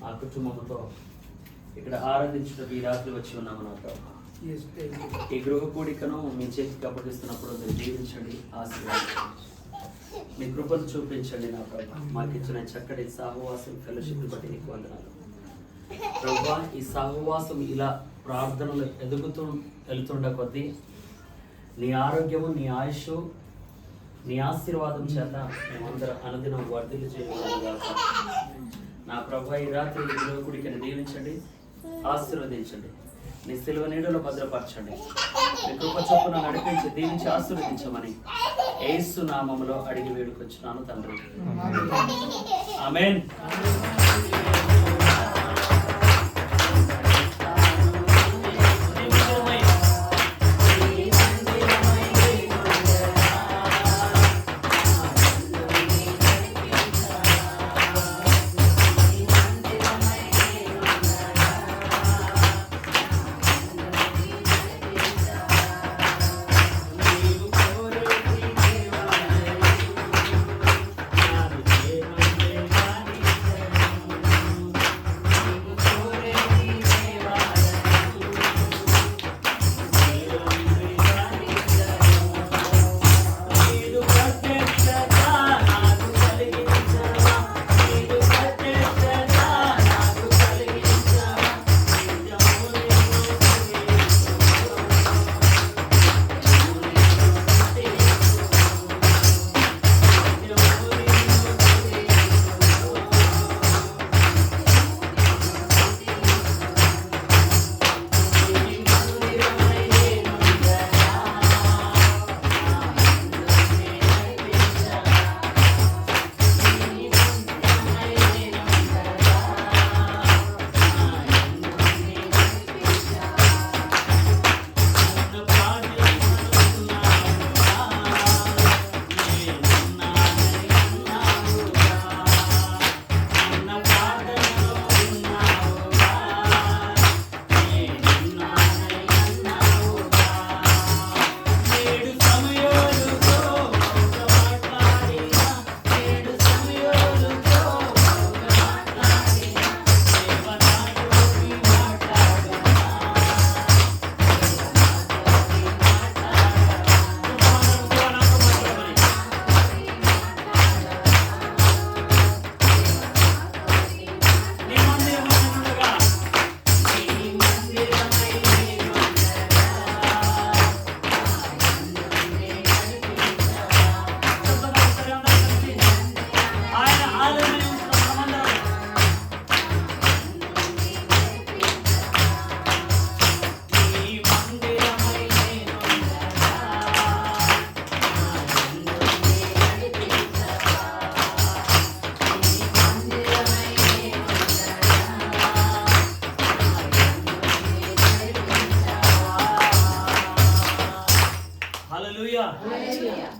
ఆ కుటుంబంతో ఇక్కడ ఆరాధించుటకు ఈ రాత్రి వచ్చి ఉన్నాము నా ప్రభు. ఈ గృహ కూడికను మీ చేతికి అప్పగిస్తున్నప్పుడు మీరు దీవించండి, ఆశీర్వదించండి, మీ కృపను చూపించండి నా ప్రభు. మాకు ఇచ్చిన చక్కటి సహవాసం ఫెలోషిప్ బట్టి నీకు వందనాలు ప్రభు. ఈ సహవాసం ఇలా ప్రార్థనలు ఎదుగుతూ వెళుతుండ కొద్దీ నీ ఆరోగ్యము, నీ ఆయుష్, నీ ఆశీర్వాదం చేత మేమందరం అనుదినం వర్ధిల్లు చేయగలగాక నా ప్రభు. ఈ రాత్రి ఈ గృహ కూడికను దీవించండి, ఆశీర్వదించండి, నీ సిలువ నీడలో భద్రపరచండి, నీ కృప చొప్పున నడిపించి దీవించి ఆశీర్వదించమని యేసు నామములో అడిగి వేడుకొచ్చున్నాను తండ్రి. ఆమేన్.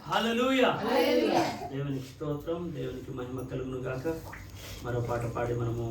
హల్లెలూయా. దేవునికి స్తోత్రం, దేవునికి మహిమ కలుగును గాక. మరో పాట పాడి మనము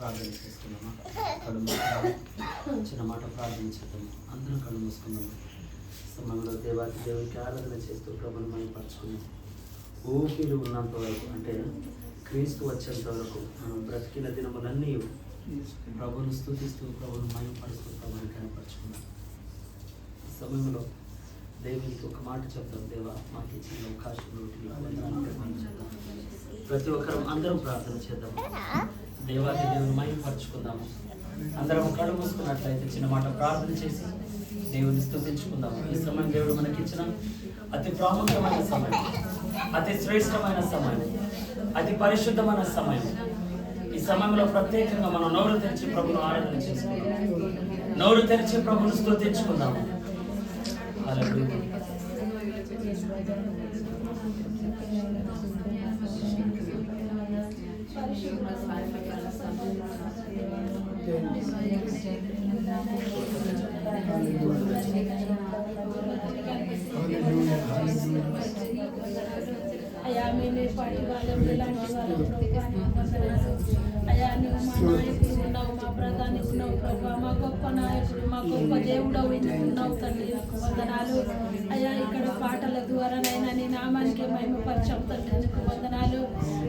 ప్రార్థన చేసుకుందామా? కళ్ళు మూసుకుందాం. చిన్న మాట ప్రార్థన చేద్దాము. అందరం కళ్ళు మూసుకుందాము. సమయంలో దేవునికి ఆరాధన చేస్తూ ప్రభుని మహిమపరచుకుందాం. ఊపిరి ఉన్నంత వరకు, అంటే క్రీస్తు వచ్చేంత వరకు మనం బ్రతికిన దినములన్నీ ప్రభుని స్తుతిస్తూ ప్రభుని మహిమపరుస్తూ ప్రభుని కనపరచుకుందాం. సమయంలో దేవునికి ఒక మాట చెప్తాం. దేవా, మాకు ఇచ్చిన అవకాశం చెప్తాం. ప్రతి ఒక్కరు అందరం ప్రార్థన చేద్దాం. దేవాది దేవుని మహిమపరచుకుందాము. అందరం కళ్ళు మూసుకున్నట్లయితే చిన్న మాట ప్రార్థన చేసి దేవుని స్తుతించుకుందాము. ఈ సమయం దేవుడు మనకిచ్చిన అతి ప్రాముఖ్యమైన సమయం, అతి శ్రేష్టమైన సమయం, అతి పరిశుద్ధమైన సమయం. ఈ సమయంలో ప్రత్యేకంగా మనం నోరు తెరిచి ప్రభును ఆరాధన చేసుకుందాం. నోరు తెరిచి ప్రభును స్తుతించుకుందాము. హల్లెలూయా. అయ్యా, మేమే పాటి వాళ్ళం, ఎలాంటి వాళ్ళం అయ్యా, నువ్వు మా నాయకుడు ఉన్నావు, మా ప్రధాని ఉన్నావు ప్రభా, మా గొప్ప నాయకుడు, మా గొప్ప దేవుడవు ఉన్నావు తండ్రి. నీకు వందనాలు అయ్యా. ఇక్కడ పాటల ద్వారానైనా నీ నామానికి మహిమపరచం తండ్రి. నీకు వందనాలు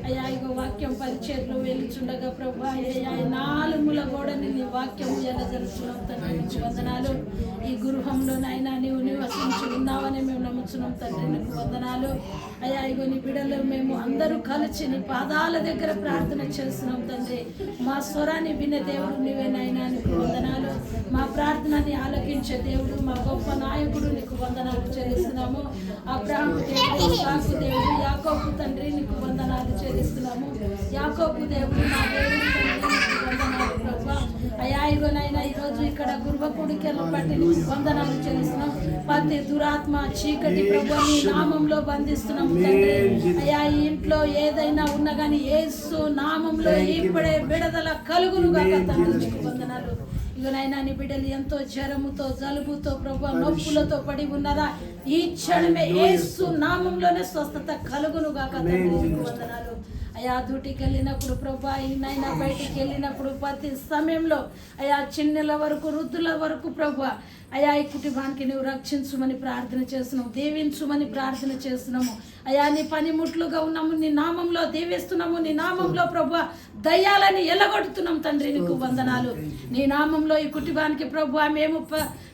అయ్యా. ఇగో వాక్యం పరిచర్లో వెలుచుండగా ప్రభా, అయ్యా నాలుగుల గోడని నీ వాక్యము ఎలా జరుగుతున్నావు తండ్రి. నీకు వందనాలు. ఈ గృహంలోనైనా నీవు నివసించి ఉన్నావని మేము నమ్ముచున్నాం తండ్రి. నీకు వందనాలు అయ్యా. ఇగో నీ బిడ్డలు మేము అందరూ కలిసి నీ పాదాల దగ్గర ప్రార్థన చేస్తున్నాం తండ్రి. మా స్వరాన్ని వినే దేవుడు నీవేనైనా. నీకు వందనాలు. మా ప్రార్థనని ఆలకించే దేవుడు, మా గొప్ప నాయకుడు, నీకు వందనాలు చెల్లిస్తున్నాము. అబ్రాహాము దేవుడు, ఇస్సాకు దేవుడు, యాకోబు తండ్రి, నీకు వందనాలు చెల్లిస్తున్నాము. యాకోబు దేవుడు, మా దేవుడు తండ్రి, నీకు వందనాలు ప్రభా. అయ్యా ఇగోనైనా ఈరోజు ఇక్కడ గురువకుడికెళ్ళ బట్టి నీకు వందనాలు చెల్లిస్తున్నాం. ప్రతి దురాత్మ చీకటి ప్రభు నీ నామంలో బంధిస్తున్నాం తండ్రి. అయ్యా, ఈ ఇంట్లో ఏదైనా ఉన్నా కానీ యేసు నామంలో ఇప్పుడే విడుదల కలుగునుగా తండ్రి. నీకు వందనాలు. ఇగనైనా నీ బిడ్డలు ఎంతో జ్వరముతో, జలుబుతో ప్రభు నొప్పులతో పడి ఉన్నారా? ఈ క్షణమే యేసు నామంలోనే స్వస్థత కలుగునుగా తండ్రి. నీకు వందనాలు అయ్యా. డ్యూటీకి వెళ్ళినప్పుడు ప్రభా, ఈయనైనా బయటికి వెళ్ళినప్పుడు ప్రతి సమయంలో అయ్యా చిన్నల వరకు వృద్ధుల వరకు ప్రభా అయ్యా ఈ కుటుంబానికి నువ్వు రక్షించుమని ప్రార్థన చేస్తున్నాము, దీవించుమని ప్రార్థన చేస్తున్నాము అయ్యా. నీ పనిముట్లుగా ఉన్నాము, నీ నామంలో దీవిస్తున్నాము. నీ నామంలో ప్రభా దయ్యాలని ఎల్లగొడుతున్నాం తండ్రి. నీకు వందనాలు. నీ నామంలో ఈ కుటుంబానికి ప్రభా మేము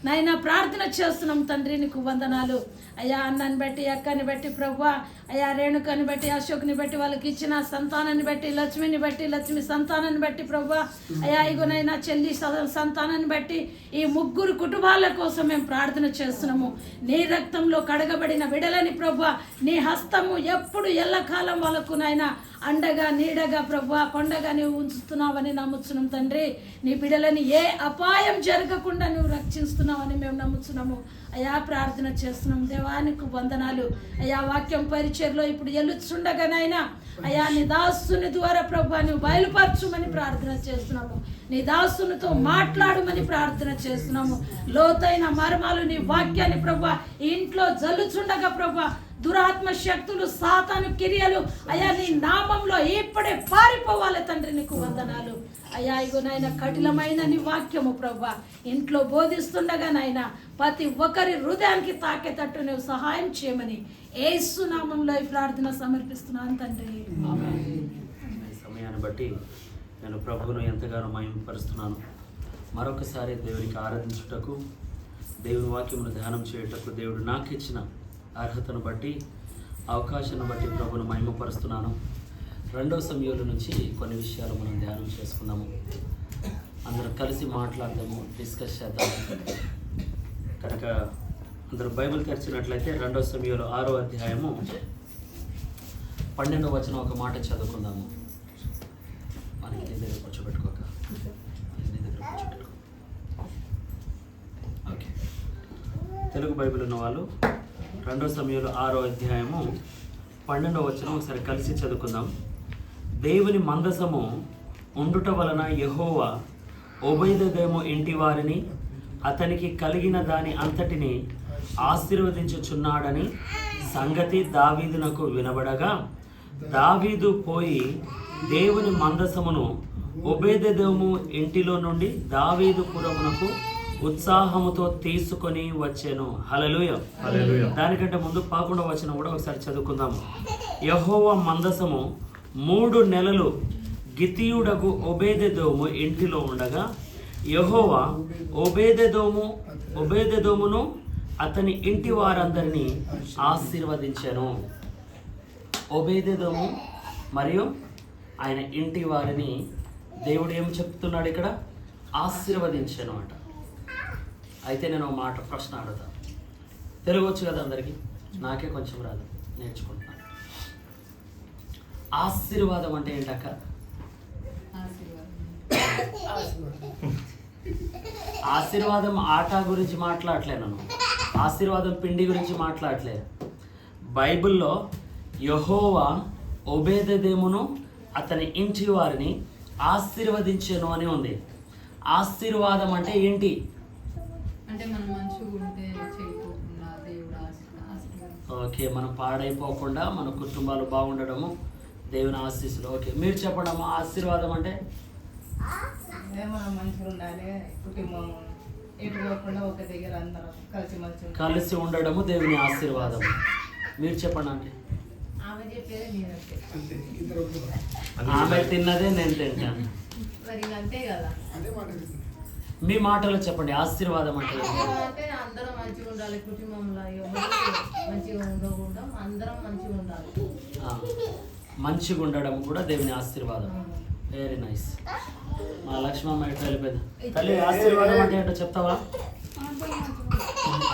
నైనా ప్రార్థన చేస్తున్నాం తండ్రి. నీకు వందనాలు అయ్యా. అన్నని బట్టి, అక్కని బట్టి ప్రభా అయ్యా, రేణుకని బట్టి, అశోక్ని బట్టి, వాళ్ళకి ఇచ్చిన సంతానాన్ని బట్టి, లక్ష్మిని బట్టి, లక్ష్మి సంతానాన్ని బట్టి ప్రభా అయ్యా ఇగోనైనా చెల్లి సంతానాన్ని బట్టి ఈ ముగ్గురు కుటుంబాల కోసం మేము ప్రార్థన చేస్తున్నాము. నీ రక్తంలో కడగబడిన బిడలని ప్రభా నీ హస్తము ఎప్పుడు ఎల్లకాలం వాళ్ళకు నాయన అండగా నీడగా ప్రభా కొండగా నువ్వు ఉంచుతున్నావని నమ్ముతున్నాం తండ్రి. నీ బిడలని ఏ అపాయం జరగకుండా నువ్వు రక్షిస్తున్నావని మేము నమ్ముతున్నాము అయ్యా. ప్రార్థన చేస్తున్నాం దేవానికి వందనాలు అయ్యా. వాక్యం పరిచర్లో ఇప్పుడు ఎల్లుచుండగానైనా అయ్యా నీ దాసుని ద్వారా ప్రభా నువ్వు బయలుపరచుమని ప్రార్థన చేస్తున్నాము. నీ దాసునితో మాట్లాడమని ప్రార్థన చేస్తున్నాము. లోతైన మర్మాలు నీ వాక్యాన్ని ప్రభా ఇంట్లో జల్లుచుండగా ప్రభా దురాత్మ శక్తులు, సాతాను క్రియలు అయ్యా నీ నామంలో ఇప్పుడే పారిపోవాలి తండ్రి. నీకు వందనాలు అయ్యా. ఇగోనైనా కఠినమైన నీ వాక్యము ప్రభా ఇంట్లో బోధిస్తుండగా నాయన ప్రతి ఒక్కరి హృదయానికి తాకేటట్టు నువ్వు సహాయం చేయమని యేసు నామంలో ఈ ప్రార్థన సమర్పిస్తున్నాను తండ్రి. సమయాన్ని బట్టి నేను ప్రభువును ఎంతగానో మహిమపరుస్తున్నాను. మరొకసారి దేవునికి ఆరాధించుటకు, దేవుని వాక్యమును ధ్యానం చేయుటకు దేవుడు నాకు ఇచ్చిన అర్హతను బట్టి, అవకాశాన్ని బట్టి ప్రభువును మహిమపరుస్తున్నాను. 2వ సమయంలో నుంచి కొన్ని విషయాలు మనం ధ్యానం చేసుకుందాము. అందరం కలిసి మాట్లాడదాము, డిస్కస్ చేద్దాము. కనుక అందరూ బైబిల్ తెరిచినట్లయితే 2వ సమయంలో 6వ అధ్యాయము 12వ వచనం ఒక మాట చదువుకుందాము. మనకి నీ దగ్గర కూర్చోబెట్టుకోక, ఓకే. తెలుగు బైబిల్ ఉన్న వాళ్ళు 2వ సమయంలో 6వ అధ్యాయము 12వ వచనం ఒకసారి కలిసి చదువుకుందాం. దేవుని మందసము ఉండుట వలన యెహోవా ఓబేదెదోము ఇంటి వారిని అతనికి కలిగిన దాని అంతటిని ఆశీర్వదించుచున్నాడని సంగతి దావీదునకు వినబడగా, దావీదు పోయి దేవుని మందసమును ఒబేదెదోము ఇంటిలో నుండి దావీదు పురమునకు ఉత్సాహముతో తీసుకొని వచ్చాను. హల్లెలూయా. దానికంటే ముందు 11వ వచనం కూడా ఒకసారి చదువుకుందాము. యెహోవా మందసము 3 నెలలు గితీయుడగు ఒబేదెదోము ఇంటిలో ఉండగా యెహోవా ఒబేదెదోమును అతని ఇంటి వారందరినీ ఆశీర్వదించాను. ఒబేదెదోము మరియు ఆయన ఇంటి వారిని దేవుడు ఏం చెప్తున్నాడు ఇక్కడ? ఆశీర్వదించాను అంట. అయితే నేను ఒక మాట ప్రశ్న అడుగుతాను. తెలుగు వచ్చు కదా అందరికీ? నాకే కొంచెం రాదు, నేర్చుకుంటున్నాను. ఆశీర్వాదం అంటే ఏంటక్క? ఆశీర్వాదం ఆట గురించి మాట్లాడలేను, ఆశీర్వాదం పిండి గురించి మాట్లాడలేదు. బైబిల్లో యెహోవా ఒబేదెదోమును అతని ఇంటి వారిని ఆశీర్వదించెను అని ఉంది. ఆశీర్వాదం అంటే ఏంటి? అంటే మనం మంచిగా ఉంటే చేయకుండా దేవుడు ఆశీర్వాదం. ఓకే, మనం పాడైపోకుండా మన కుటుంబాలు బాగుండడము దేవుని ఆశీస్సులు. ఓకే, మీరు చెప్పడము ఆశీర్వాదం అంటే? మనం మంచిగా ఉండాలి, కుటుంబం ఎటుకోకుండా ఒక దగ్గర అందరం కలిసి ఉండడము దేవుని ఆశీర్వాదం. మీరు చెప్పండి అంటే? ఆమె చెప్పేది ఆమె తిన్నదే నేను తింటాను. మరి అంతే కదా. మీ మాటలో చెప్పండి, ఆశీర్వాదం అంటే? అంటే అందరం మంచిగా ఉండాలి, కుటుంబంలో మంచిగా ఉండకూడదు, అందరం మంచిగా ఉండాలి. మంచిగా ఉండడం కూడా దేవుని ఆశీర్వాదం. Very nice. మా లక్ష్మమ్మ ఎట్లా వెళ్ళిపోయింది? తల్లి, ఆశీర్వాదం అంటే ఏంటో చెప్తావా?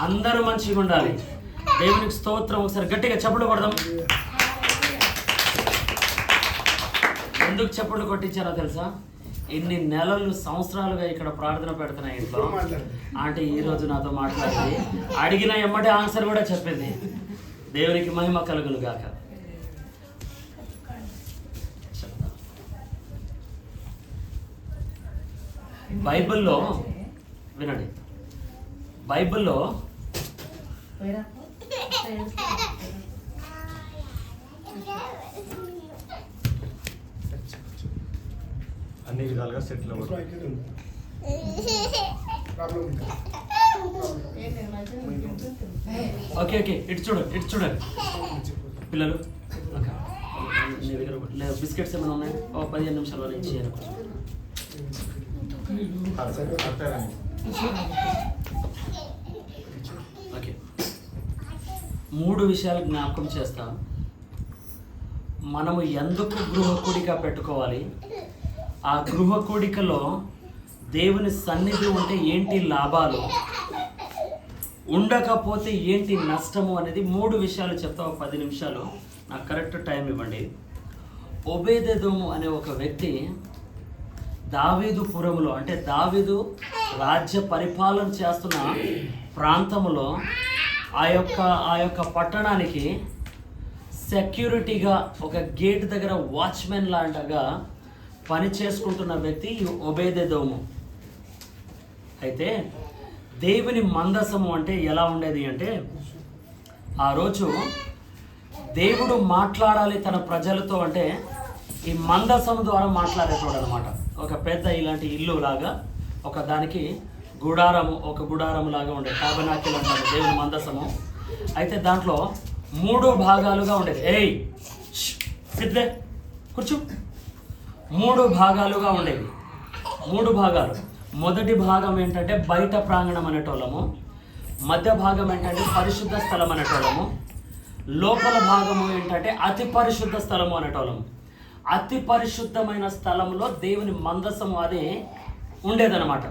అందరూ మంచిగా ఉండాలి. దేవునికి స్తోత్రం. ఒకసారి గట్టిగా చప్పట్లు కొడదాం. ఎందుకు చప్పట్లు కొట్టించారో తెలుసా? ఇన్ని నెలలు సంవత్సరాలుగా ఇక్కడ ప్రార్థన పెడుతున్నా ఇంట్లో. అంటే ఈ రోజు నాతో మాట్లాడింది, అడిగిన ఎమ్మటే ఆన్సర్ కూడా చెప్పింది. దేవునికి మహిమ కలుగును గాక. బైబిల్లో వినండి, బైబిల్లో అన్ని విధాలుగా సెటిల్ అవ్వదు. ఓకే ఓకే, ఇటు చూడండి, ఇటు చూడండి పిల్లలు. నీ దగ్గర బిస్కెట్స్ ఏమైనా ఉన్నాయి? 15 నిమిషాల నుంచి ఓకే. 3 విషయాలు జ్ఞాపకం చేస్తాం. మనము ఎందుకు గృహ కూడిక పెట్టుకోవాలి, ఆ గృహ కూడికలో దేవుని సన్నిధి ఉంటే ఏంటి లాభాలు, ఉండకపోతే ఏంటి నష్టము అనేది 3 విషయాలు చెప్తా. 10 నిమిషాలు నాకు కరెక్ట్ టైం ఇవ్వండి. ఒబేదెదోము అనే ఒక వ్యక్తి దావీదు పురములో, అంటే దావీదు రాజ్య పరిపాలన చేస్తున్న ప్రాంతంలో ఆ యొక్క పట్టణానికి సెక్యూరిటీగా ఒక గేట్ దగ్గర వాచ్మెన్ లాంటిగా పని చేసుకుంటున్న వ్యక్తి ఒబేదెదోము. అయితే దేవుని మందసము అంటే ఎలా ఉండేది అంటే, ఆ రోజు దేవుడు మాట్లాడాలి తన ప్రజలతో అంటే ఈ మందసం ద్వారా మాట్లాడేటోడు అనమాట. ఒక పెద్ద ఇలాంటి ఇల్లు లాగా ఒక దానికి ఒక గుడారము లాగా ఉండే టాబర్నాకిల్ అంటారు దేవుని మందసము. అయితే దాంట్లో 3 భాగాలుగా ఉండేది. సిద్ధే కూర్చో. 3 భాగాలుగా ఉండేవి. 3 భాగాలు. మొదటి భాగం ఏంటంటే బయట ప్రాంగణం అనేటోళ్ళము, మధ్య భాగం ఏంటంటే పరిశుద్ధ స్థలం అనేటోళ్ళము, లోపల భాగము ఏంటంటే అతి పరిశుద్ధ స్థలము అనేటోళ్ళము. అతి పరిశుద్ధమైన స్థలంలో దేవుని మందసము అది ఉండేదన్నమాట.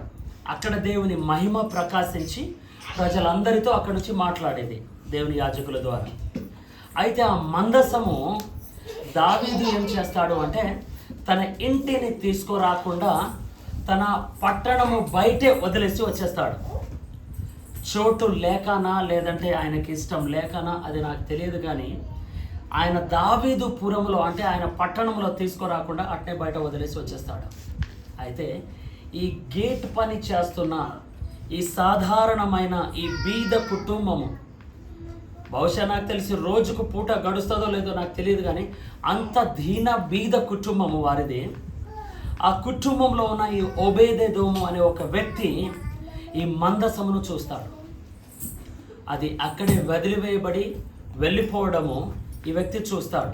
అక్కడ దేవుని మహిమ ప్రకాశించి ప్రజలందరితో అక్కడి నుంచి మాట్లాడేది దేవుని యాజకుల ద్వారా. అయితే ఆ మందసము దావీదు ఏం చేస్తాడు అంటే తన ఇంటిని తీసుకురాకుండా తన పట్టణము బయటే వదిలేసి వచ్చేస్తాడు. చోటు లేకనా లేదంటే ఆయనకి ఇష్టం లేకనా అది నాకు తెలియదు, కానీ ఆయన దావీదు పురములో అంటే ఆయన పట్టణంలో తీసుకురాకుండా అట్నే బయట వదిలేసి వచ్చేస్తాడు. అయితే ఈ గేట్ పని చేస్తున్న ఈ సాధారణమైన ఈ బీద కుటుంబము, బహుశా నాకు తెలిసి రోజుకు పూట గడుస్తుందో లేదో నాకు తెలియదు, కానీ అంత బీద కుటుంబము వారిది. ఆ కుటుంబంలో ఉన్న ఈ ఓబేదెదోము అనే ఒక వ్యక్తి ఈ మందసమును చూస్తాడు. అది అక్కడే వదిలివేయబడి వెళ్ళిపోవడము ఈ వ్యక్తి చూస్తాడు.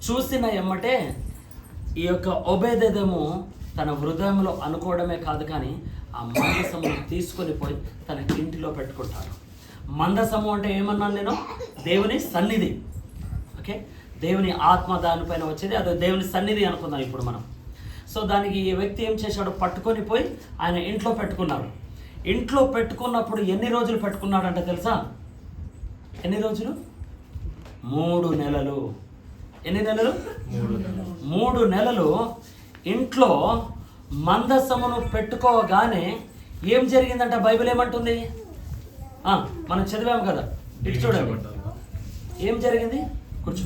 చూసిన ఎమ్మటే ఈ యొక్క ఓబేదెదోము తన హృదయంలో అనుకోవడమే కాదు, కానీ ఆ మందసమును తీసుకొని పోయి తన ఇంటిలో పెట్టుకుంటాడు. మందసము అంటే ఏమన్నాను నేను? దేవుని సన్నిధి. ఓకే, దేవుని ఆత్మ దానిపైన వచ్చేది, అది దేవుని సన్నిధి అనుకుందాం ఇప్పుడు మనం. సో దానికి ఈ వ్యక్తి ఏం చేశాడు? పట్టుకొని పోయి ఆయన ఇంట్లో పెట్టుకున్నాడు. ఇంట్లో పెట్టుకున్నప్పుడు ఎన్ని రోజులు పెట్టుకున్నాడంటే తెలుసా? ఎన్ని రోజులు? 3 నెలలు. ఎన్ని నెలలు? 3 నెలలు ఇంట్లో మందసమును పెట్టుకోగానే ఏం జరిగిందంట? బైబిల్ ఏమంటుంది? మనం చదివాము కదా, ఇటు చూడండి ఏం జరిగింది. కూర్చో.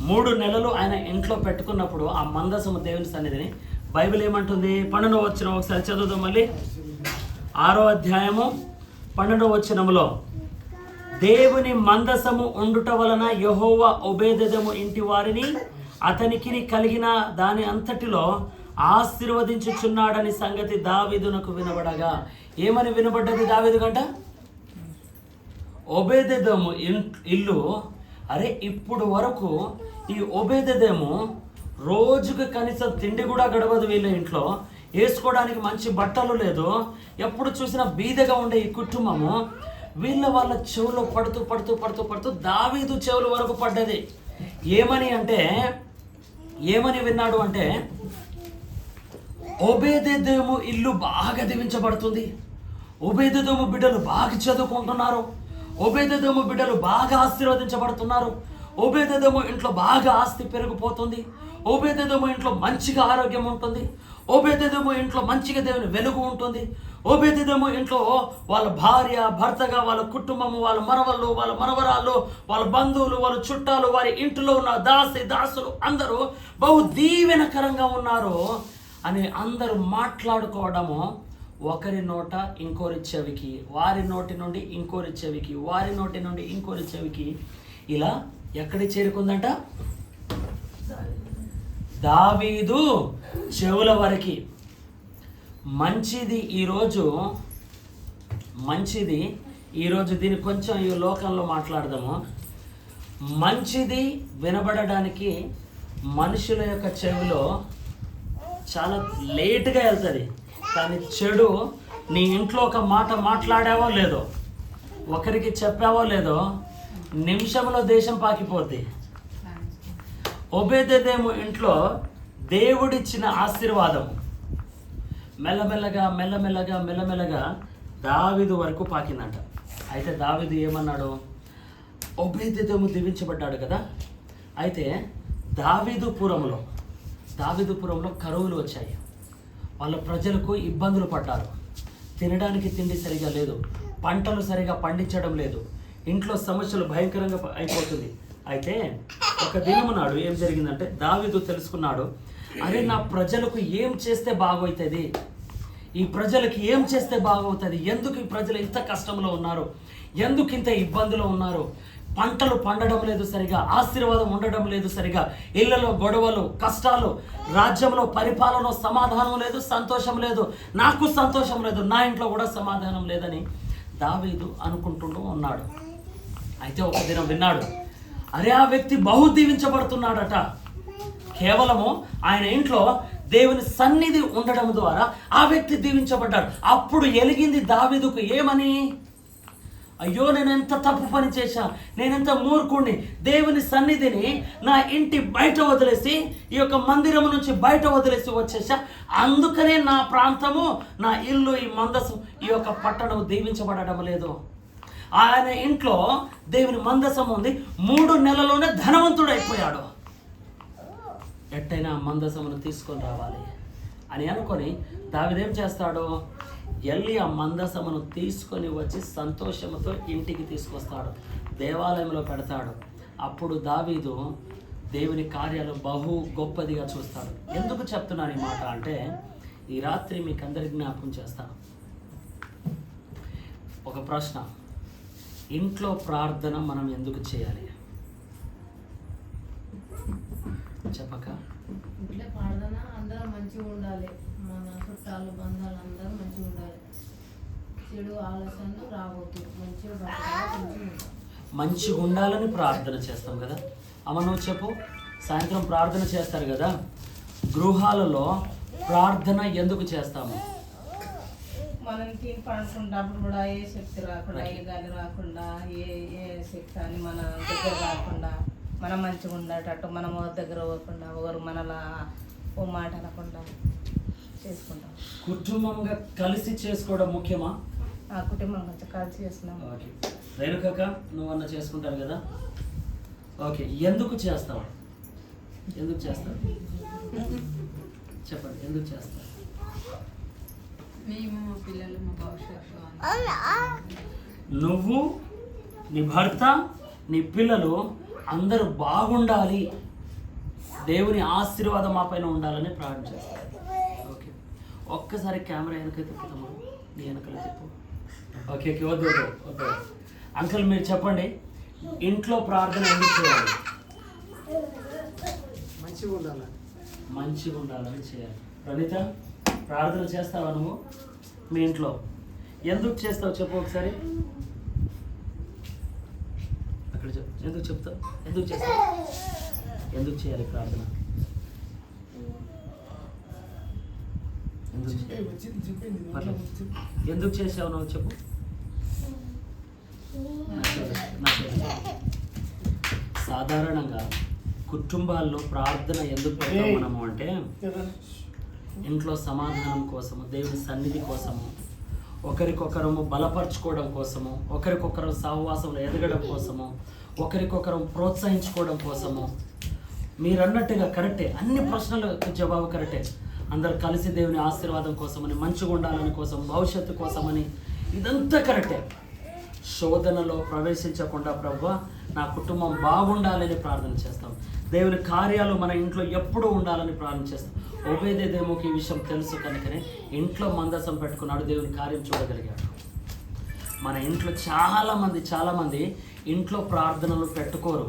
3 నెలలు ఆయన ఇంట్లో పెట్టుకున్నప్పుడు ఆ మందసము దేవుని సన్నిధిని బైబిల్ ఏమంటుంది? 12వ వచనం ఒకసారి చదువుదాం మళ్ళీ. 6వ అధ్యాయము 12వ వచనములో, దేవుని మందసము ఉండుట వలన యెహోవా ఓబేదెదోము ఇంటి వారిని అతనికి కలిగిన దాని అంతటిలో ఆశీర్వదించుచున్నాడని సంగతి దావీదునకు వినబడగా. ఏమని వినబడ్డది దావీదు గంట? ఓబేదెదోము ఇల్లు. అరే, ఇప్పుడు వరకు ఈ ఓబేదెదోము రోజుకు కనీసం తిండి కూడా గడవదు వీళ్ళ ఇంట్లో, వేసుకోవడానికి మంచి బట్టలు లేదు, ఎప్పుడు చూసినా బీదగా ఉండే ఈ కుటుంబము వాళ్ళ చెవులో పడుతూ పడుతూ పడుతూ పడుతూ దావీదు చెవుల వరకు పడ్డది. ఏమని విన్నాడు అంటే, ఓబేదెదోము ఇల్లు బాగా దీవించబడుతుంది, ఓబేదెదోము బిడ్డలు బాగా చదువుకుంటున్నారు, ఓబేదెదోము బిడ్డలు బాగా ఆశీర్వదించబడుతున్నారు, ఓబేదెదోము ఇంట్లో బాగా ఆస్తి పెరిగిపోతుంది, ఓబేదెదోము ఇంట్లో మంచిగా ఆరోగ్యం ఉంటుంది, ఓబేదెదోము ఇంట్లో మంచిగా దేవుని వెలుగు ఉంటుంది, ఓబేదెదోము ఇంట్లో వాళ్ళ భార్య భర్తగా, వాళ్ళ కుటుంబము, వాళ్ళ మనవళ్ళు, వాళ్ళ మనవరాళ్ళు, వాళ్ళ బంధువులు, వాళ్ళ చుట్టాలు, వారి ఇంట్లో ఉన్న దాసులు అందరూ బహు దీవెనకరంగా ఉన్నారు అని అందరూ మాట్లాడుకోవడము ఒకరి నోట ఇంకోరి చెవికి, వారి నోటి నుండి ఇంకోరి చెవికి, వారి నోటి నుండి ఇంకోరి చెవికి, ఇలా ఎక్కడికి చేరుకుందంట? దావీదు చెవుల వరకు. మంచిది ఈరోజు దీన్ని కొంచెం ఈ లోకంలో మాట్లాడదాము. మంచిది వినబడడానికి మనుషుల యొక్క చెవిలో చాలా లేటుగా వెళ్తుంది, కానీ చెడు నీ ఇంట్లో ఒక మాట మాట్లాడావో లేదో, ఒకరికి చెప్పావో లేదో, నిమిషంలో దేశం పాకిపోద్ది. ఓబేదెదోము ఇంట్లో దేవుడిచ్చిన ఆశీర్వాదం మెల్లమెల్లగా దావీదు వరకు పాకిందంట. అయితే దావీదు ఏమన్నాడు? ఓబేదెదోము దీవించబడ్డాడు కదా. అయితే దావీదుపురంలో కరువులు వచ్చాయి, వాళ్ళ ప్రజలకు ఇబ్బందులు పడ్డారు, తినడానికి తిండి సరిగా లేదు, పంటలు సరిగా పండించడం లేదు, ఇంట్లో సమస్యలు భయంకరంగా అయిపోతుంది. అయితే ఒక దినము నాడు ఏం జరిగిందంటే, దావీదు తెలుసుకున్నాడు, అరే నా ప్రజలకు ఏం చేస్తే బాగవుతుంది, ఈ ప్రజలకి ఏం చేస్తే బాగవుతుంది, ఎందుకు ఈ ప్రజలు ఇంత కష్టంలో ఉన్నారు, ఎందుకు ఇంత ఇబ్బందులో ఉన్నారు, పంటలు పండడం లేదు సరిగా, ఆశీర్వాదం ఉండడం లేదు సరిగా, ఇళ్లలో గొడవలు, కష్టాలు, రాజ్యంలో పరిపాలన సమాధానం లేదు, సంతోషం లేదు, నాకు సంతోషం లేదు, నా ఇంట్లో కూడా సమాధానం లేదని దావీదు అనుకుంటూ ఉన్నాడు. అయితే ఒక దినం విన్నాడు, అరే ఆ వ్యక్తి బహు దీవించబడుతున్నాడట. కేవలము ఆయన ఇంట్లో దేవుని సన్నిధి ఉండడం ద్వారా ఆ వ్యక్తి దీవించబడ్డాడు. అప్పుడు ఎలిగింది దావీదుకు ఏమని? అయ్యో, నేను ఎంత తప్పు పని చేశా, నేనెంత మూర్ఖుణ్ణి, దేవుని సన్నిధిని నా ఇంటి బయట వదిలేసి, ఈ యొక్క మందిరం నుంచి బయట వదిలేసి వచ్చేసా, అందుకనే నా ప్రాంతము, నా ఇల్లు, ఈ మందసం, ఈ యొక్క పట్టణం దీవించబడడం లేదు. ఆయన ఇంట్లో దేవుని మందసం ఉంది, 3 నెలల్లోనే ధనవంతుడైపోయాడు. ఎట్టయినా మందసమును తీసుకొని రావాలి అని అనుకొని దావీదేం చేస్తాడు? వెళ్ళి ఆ మందసమును తీసుకొని వచ్చి సంతోషంతో ఇంటికి తీసుకొస్తాడు, దేవాలయంలో పెడతాడు. అప్పుడు దావీదు దేవుని కార్యాలు బహు గొప్పదిగా చూస్తాడు. ఎందుకు చెప్తున్నాను ఈ మాట అంటే, ఈ రాత్రి మీకు అందరికి జ్ఞాపకం చేస్తాను. ఒక ప్రశ్న, ఇంట్లో ప్రార్థన మనం ఎందుకు చేయాలి? చెప్పక అందరం మంచిగా ఉండాలి, మన చుట్టాలు బంధాలు అందరూ మంచిగా ఉండాలి, చెడు ఆలోచనలు రావద్దు, మంచిగా బతకాలి, మంచిగా ఉండాలి. మంచిగా ఉండాలని ప్రార్థన చేస్తాం కదా అమ్మ. నువ్వు చెప్పు, సాయంత్రం ప్రార్థన చేస్తారు కదా, గృహాలలో ప్రార్థన ఎందుకు చేస్తాము? మనం తిని పండుకుంటప్పుడు కూడా ఏ శక్తి రాకుండా, ఏ గాలి రాకుండా, ఏ శక్తి అని మన దగ్గర రాకుండా, మనం మంచిగా ఉండేటట్టు, మనం ఎవరి దగ్గర పోకుండా, ఎవరు మనలా ఓ మాట అనకుండా చేసుకుంటాం. కుటుంబంగా కలిసి చేసుకోవడం ముఖ్యమా? ఆ కుటుంబం కొంచెం కలిసి చేస్తున్నాం. ఓకే, రేణుకక్క నువ్వన్న చేసుకుంటారు కదా, ఓకే. ఎందుకు చేస్తావు? ఎందుకు చేస్తావు చెప్పండి, ఎందుకు చేస్తావు? మేము మా పిల్లలు మా భవిష్యత్తు నువ్వు, నీ భర్త, నీ పిల్లలు అందరూ బాగుండాలి, దేవుని ఆశీర్వాదం మా పైన ఉండాలని ప్రార్థన చేస్తారు. ఓకే, ఒక్కసారి కెమెరా వెనక తిప్పుతాము, నీ వెనకలు తిప్పు. ఓకే ఓకే, వద్దు వద్దు వద్దు. అంకుల్ మీరు చెప్పండి, ఇంట్లో ప్రార్థన ఎందుకు చేయాలి? మంచిగా ఉండాలని చేయాలి. ప్రణీత, ప్రార్థన చేస్తావా నువ్వు మీ ఇంట్లో? ఎందుకు చేస్తావు చెప్పు ఒకసారి. అక్కడ చెప్పు, ఎందుకు చెప్తావు? ఎందుకు చేస్తావు? ఎందుకు చేయాలి ప్రార్థన? ఎందుకు చేసావు నువ్వు చెప్పు. సాధారణంగా కుటుంబాల్లో ప్రార్థన ఎందుకు పెడతాం మనము అంటే, ఇంట్లో సమాధానం కోసము, దేవుని సన్నిధి కోసము, ఒకరికొకరము బలపరచుకోవడం కోసము, ఒకరికొకరు సహవాసంలో ఎదగడం కోసము, ఒకరికొకరు ప్రోత్సహించుకోవడం కోసము. మీరు అన్నట్టుగా కరెక్టే, అన్ని ప్రశ్నలకు జవాబు కరెక్టే. అందరు కలిసి దేవుని ఆశీర్వాదం కోసమని, మంచిగా ఉండాలని కోసం, భవిష్యత్తు కోసమని, ఇదంతా కరెక్టే. శోధనలో ప్రవేశించకుండా ప్రభువా నా కుటుంబం బాగుండాలని ప్రార్థన చేస్తాం. దేవుని కార్యాలు మన ఇంట్లో ఎప్పుడూ ఉండాలని ప్రార్థన చేస్తాం. ఓబేదేమోకి ఈ విషయం తెలుసు కనుకనే ఇంట్లో మందసం పెట్టుకున్నాడు, దేవుని కార్యం చూడగలిగాడు. మన ఇంట్లో చాలామంది ఇంట్లో ప్రార్థనలు పెట్టుకోరు.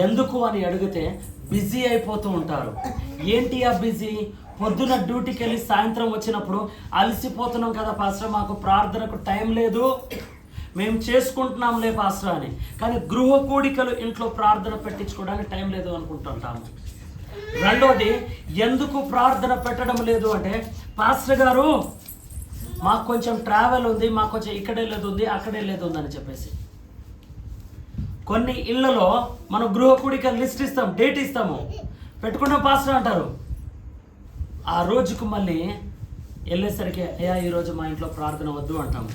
ఎందుకు అని అడిగితే బిజీ అయిపోతూ ఉంటారు. ఏంటి ఆ బిజీ? పొద్దున డ్యూటీకి వెళ్ళి సాయంత్రం వచ్చినప్పుడు అలసిపోతున్నాం కదా పాస్టర్, మాకు ప్రార్థనకు టైం లేదు, మేము చేసుకుంటున్నాంలే పాస్టర్ అని. కానీ గృహ కూడికలు ఇంట్లో ప్రార్థన పెట్టించుకోవడానికి టైం లేదు అనుకుంటుంటాము. రెండోది, ఎందుకు ప్రార్థన పెట్టడం లేదు అంటే, పాస్టర్ గారు మాకు కొంచెం ట్రావెల్ ఉంది, మాకు కొంచెం ఇక్కడే లేదు ఉంది, అక్కడే లేదు ఉంది అని చెప్పేసి. కొన్ని ఇళ్లలో మనం గృహ కూడిక లిస్ట్ ఇస్తాం, డేట్ ఇస్తాము, పెట్టుకున్నాం పాస్టర్ అంటారు. ఆ రోజుకు మళ్ళీ వెళ్ళేసరికి అయ్యా ఈరోజు మా ఇంట్లో ప్రార్థన వద్దు అంటాము.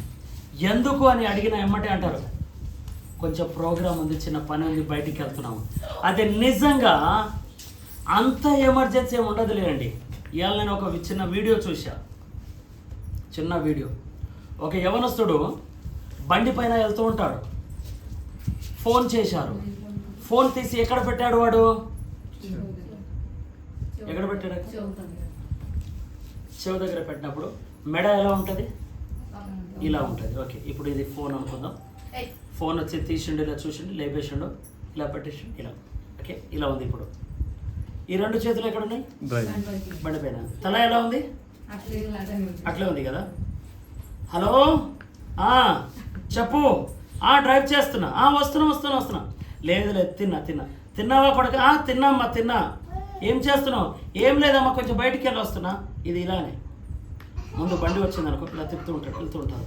ఎందుకు అని అడిగిన ఎమ్మటే అంటారు, కొంచెం ప్రోగ్రాం ఉంది, చిన్న పని ఉంది, బయటికి వెళ్తున్నాము. అదే నిజంగా అంత ఎమర్జెన్సీ ఏమి ఉండదు లేండి. ఇవాళ నేను ఒక చిన్న వీడియో చూసా, చిన్న వీడియో. ఒక యవనస్తుడు బండి పైన వెళ్తూ ఉంటాడు, ఫోన్ చేశారు. ఫోన్ తీసి ఎక్కడ పెట్టాడు వాడు? ఎక్కడ పెట్టాడు? చెవు దగ్గర పెట్టినప్పుడు మెడ ఎలా ఉంటుంది? ఇలా ఉంటుంది. ఓకే, ఇప్పుడు ఇది ఫోన్ అనుకుందాం. ఫోన్ వచ్చి తీసిండు, ఇలా చూసిండు, లేపేసిండు, ఇలా పెట్టేసిండు, ఇలా. ఓకే, ఇలా ఉంది. ఇప్పుడు ఈ రెండు చేతులు ఎక్కడ ఉన్నాయి? బండి పైన. తల ఎలా ఉంది? అట్లే ఉంది కదా. హలో, చెప్పు. డ్రైవ్ చేస్తున్నా. వస్తున్నా. లేదు తిన్నావా కొడుక? తిన్నామ్మా, తిన్నా. ఏం చేస్తున్నావు? ఏం లేదమ్మా, కొంచెం బయటికి వెళ్ళి వస్తున్నా. ఇది ఇలానే ముందు బండి వచ్చింది అనుకో, ఇలా తిప్పుతూ ఉంటాడు, వెళ్తూ ఉంటాడు.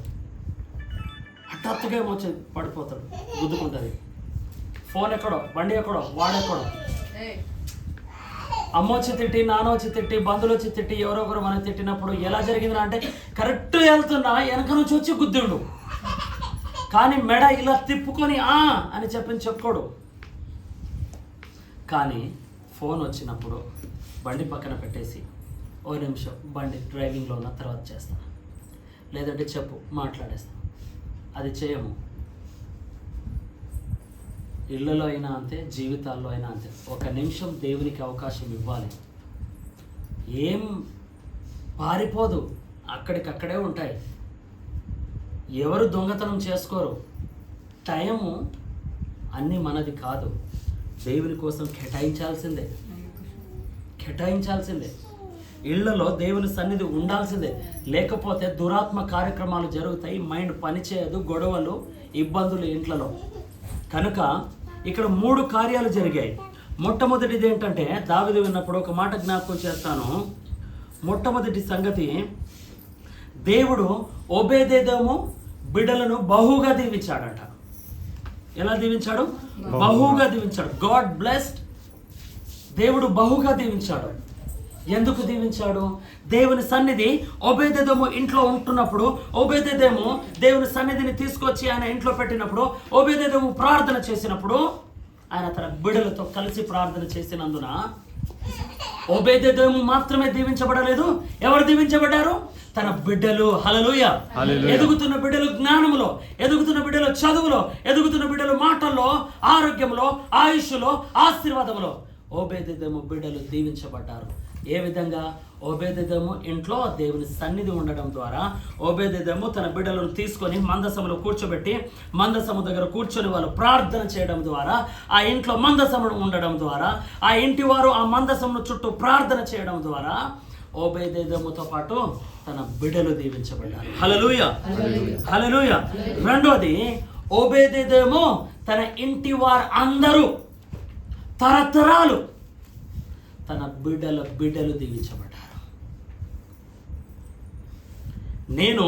హఠాత్తుగా ఏమొచ్చి పడిపోతాడు, గుద్దుకుంటుంది. ఫోన్ ఎక్కడో, బండి ఎక్కడో, వాడెక్కడో. అమ్మ వచ్చి తిట్టి, నాన్న వచ్చి తిట్టి, బంధువులు వచ్చి తిట్టి, ఎవరొకరు మనం తిట్టినప్పుడు ఎలా జరిగింది అంటే, కరెక్ట్ వెళ్తున్నా వెనక నుంచి వచ్చి గుద్దిండు. కానీ మెడ ఇలా తిప్పుకొని అని చెప్పుకోడు. కానీ ఫోన్ వచ్చినప్పుడు బండి పక్కన పెట్టేసి, ఓ నిమిషం బండి డ్రైవింగ్లో ఉన్న తర్వాత చేస్తాను, లేదంటే చెప్పు మాట్లాడేస్తాను. అది చేయము. ఇళ్ళలో అయినా అంతే, జీవితాల్లో అయినా అంతే. ఒక నిమిషం దేవునికి అవకాశం ఇవ్వాలి. ఏం పారిపోదు, అక్కడికక్కడే ఉంటాయి. ఎవరు దొంగతనం చేసుకోరు. టైము అన్నీ మనది కాదు, దేవుని కోసం కేటాయించాల్సిందే. కేటాయించాల్సిందే. ఇళ్లలో దేవుని సన్నిధి ఉండాల్సిందే. లేకపోతే దురాత్మ కార్యక్రమాలు జరుగుతాయి, మైండ్ పనిచేయదు, గొడవలు, ఇబ్బందులు ఇంట్లలో. కనుక ఇక్కడ 3 కార్యాలు జరిగాయి. మొట్టమొదటిది ఏంటంటే, దావీదు విన్నప్పుడు ఒక మాట జ్ఞాపకం చేస్తాను. మొట్టమొదటి సంగతి, దేవుడు ఓబేదెదోము బిడ్డలను బహుగా దీవించాడట. ఎలా దీవించాడు? బహుగా దీవించాడు. God blessed. దేవుడు బహుగా దీవించాడు. ఎందుకు దీవించాడు? దేవుని సన్నిధి ఓబేదెదోము ఇంట్లో ఉంటున్నప్పుడు, ఓబేదెదోము దేవుని సన్నిధిని తీసుకొచ్చి ఆయన ఇంట్లో పెట్టినప్పుడు, ఓబేదెదోము ప్రార్థన చేసినప్పుడు, ఆయన తన బిడ్డలతో కలిసి ప్రార్థన చేసినందున ఓబేదెదోము మాత్రమే దీవించబడలేదు. ఎవరు దీవించబడ్డారు? తన బిడ్డలు. హల్లెలూయా. ఎదుగుతున్న బిడ్డలు జ్ఞానములో, ఎదుగుతున్న బిడ్డలు చదువులో, ఎదుగుతున్న బిడ్డలు మాటల్లో, ఆరోగ్యంలో, ఆయుష్లో, ఆశీర్వాదంలో ఓబేదెదోము బిడ్డలు దీవించబడ్డారు. ఏ విధంగా? ఓబేదెదోము ఇంట్లో దేవుని సన్నిధి ఉండడం ద్వారా, ఓబేదెదోము తన బిడ్డలను తీసుకొని మందసములో కూర్చోబెట్టి, మందసము దగ్గర కూర్చొని వాళ్ళు ప్రార్థన చేయడం ద్వారా, ఆ ఇంట్లో మందసమును ఉండడం ద్వారా, ఆ ఇంటి వారు ఆ మందసమును చుట్టూ ప్రార్థన చేయడం ద్వారా ఓబేదెదోముతో పాటు తన బిడ్డలు దీవించబడ్డారు. హల్లెలూయా, హల్లెలూయా. రెండోది, ఓబేదెదోము తన ఇంటి వారు అందరూ తరతరాలు తన బిడ్డలు దీవించబడ్డారు. నేను